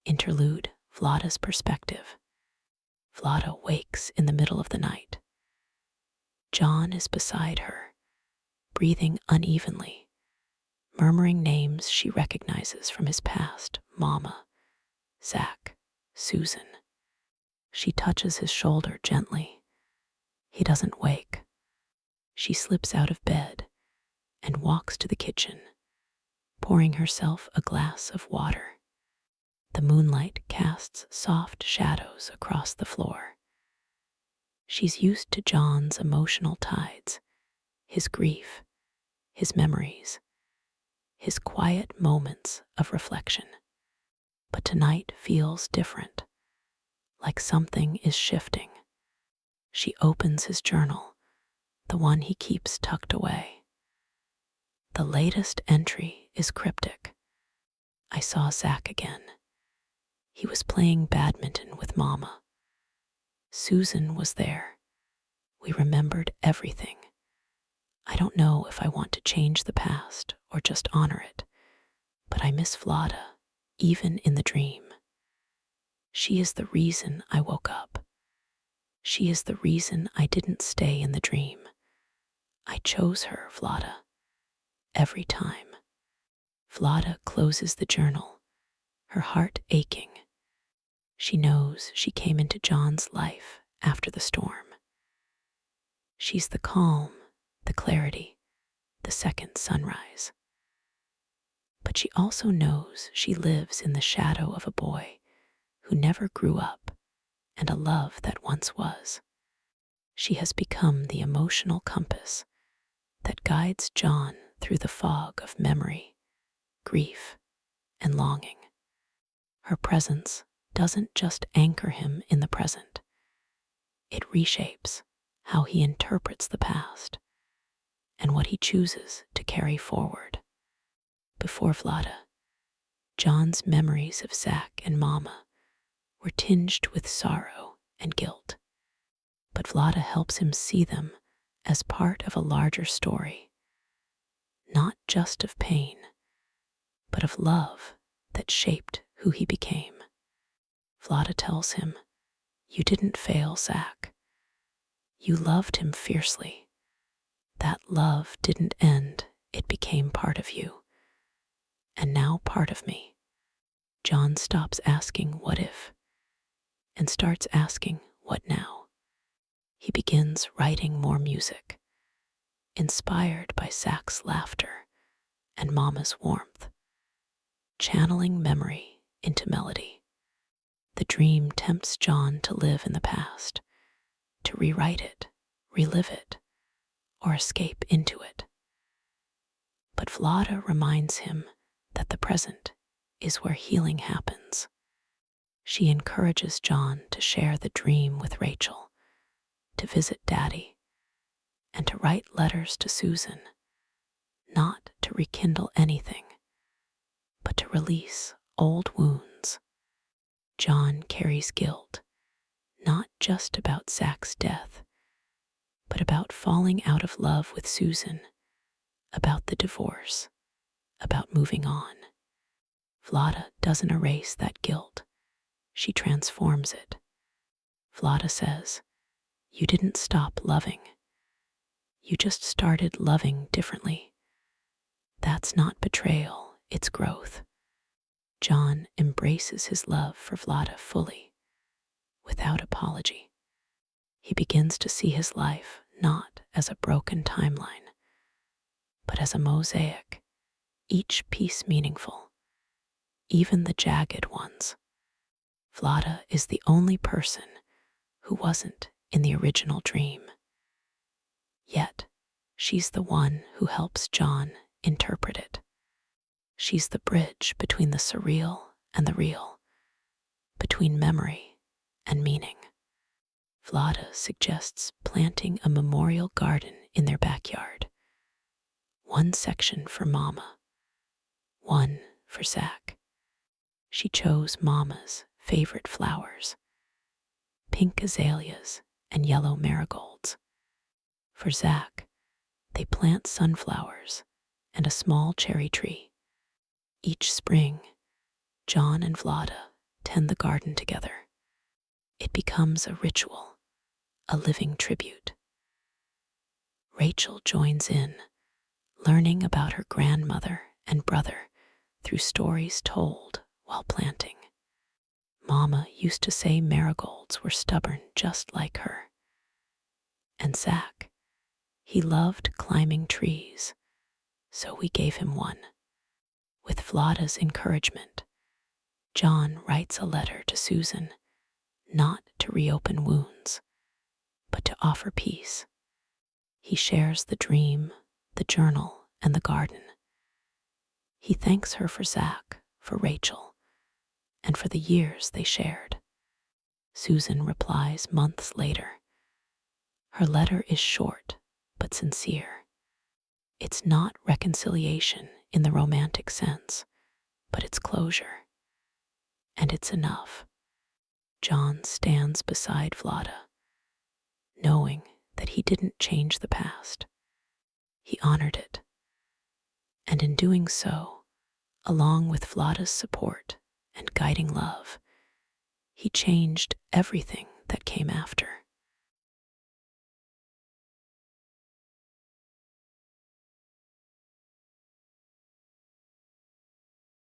Interlude, Vlada's perspective. Vlada wakes in the middle of the night. John is beside her, breathing unevenly, murmuring names she recognizes from his past: Mama, Zach, Susan. She touches his shoulder gently. He doesn't wake. She slips out of bed and walks to the kitchen, pouring herself a glass of water. The moonlight casts soft shadows across the floor. She's used to John's emotional tides, his grief, his memories, his quiet moments of reflection. But tonight feels different, like something is shifting. She opens his journal, the one he keeps tucked away. The latest entry is cryptic. I saw Zach again. He was playing badminton with Mama. Susan was there. We remembered everything. I don't know if I want to change the past or just honor it, but I miss Vlada, even in the dream. She is the reason I woke up. She is the reason I didn't stay in the dream. I chose her, Vlada, every time. Vlada closes the journal, her heart aching. She knows she came into John's life after the storm. She's the calm, the clarity, the second sunrise. But she also knows she lives in the shadow of a boy who never grew up and a love that once was. She has become the emotional compass that guides John through the fog of memory, grief, and longing. Her presence doesn't just anchor him in the present. It reshapes how he interprets the past and what he chooses to carry forward. Before Vlada, John's memories of Zach and Mama were tinged with sorrow and guilt. But Vlada helps him see them as part of a larger story, not just of pain, but of love that shaped who he became. Vlada tells him, "You didn't fail, Zach. You loved him fiercely. That love didn't end, it became part of you. And now part of me." John stops asking what if and starts asking what now. He begins writing more music, inspired by Zach's laughter and Mama's warmth, channeling memory into melody. The dream tempts John to live in the past, to rewrite it, relive it, or escape into it. But Vlada reminds him that the present is where healing happens. She encourages John to share the dream with Rachel, to visit Daddy, and to write letters to Susan, not to rekindle anything, but to release old wounds. John carries guilt, not just about Zach's death, but about falling out of love with Susan, about the divorce, about moving on. Vlada doesn't erase that guilt. She transforms it. Vlada says, "You didn't stop loving. You just started loving differently." That's not betrayal, it's growth. John embraces his love for Vlada fully, without apology. He begins to see his life not as a broken timeline, but as a mosaic, each piece meaningful, even the jagged ones. Vlada is the only person who wasn't in the original dream. Yet, she's the one who helps John interpret it. She's the bridge between the surreal and the real, between memory and meaning. Vlada suggests planting a memorial garden in their backyard. One section for Mama, one for Zach. She chose Mama's favorite flowers, pink azaleas and yellow marigolds. For Zach, they plant sunflowers and a small cherry tree. Each spring, John and Vlada tend the garden together. It becomes a ritual, a living tribute. Rachel joins in, learning about her grandmother and brother through stories told while planting. Mama used to say marigolds were stubborn just like her. And Zach, he loved climbing trees, so we gave him one. With Vlada's encouragement, John writes a letter to Susan, not to reopen wounds, but to offer peace. He shares the dream, the journal, and the garden. He thanks her for Zach, for Rachel, and for the years they shared. Susan replies months later. Her letter is short but sincere. It's not reconciliation in the romantic sense, but it's closure. And it's enough. John stands beside Vlada, knowing that he didn't change the past. He honored it. And in doing so, along with Vlada's support and guiding love, he changed everything that came after.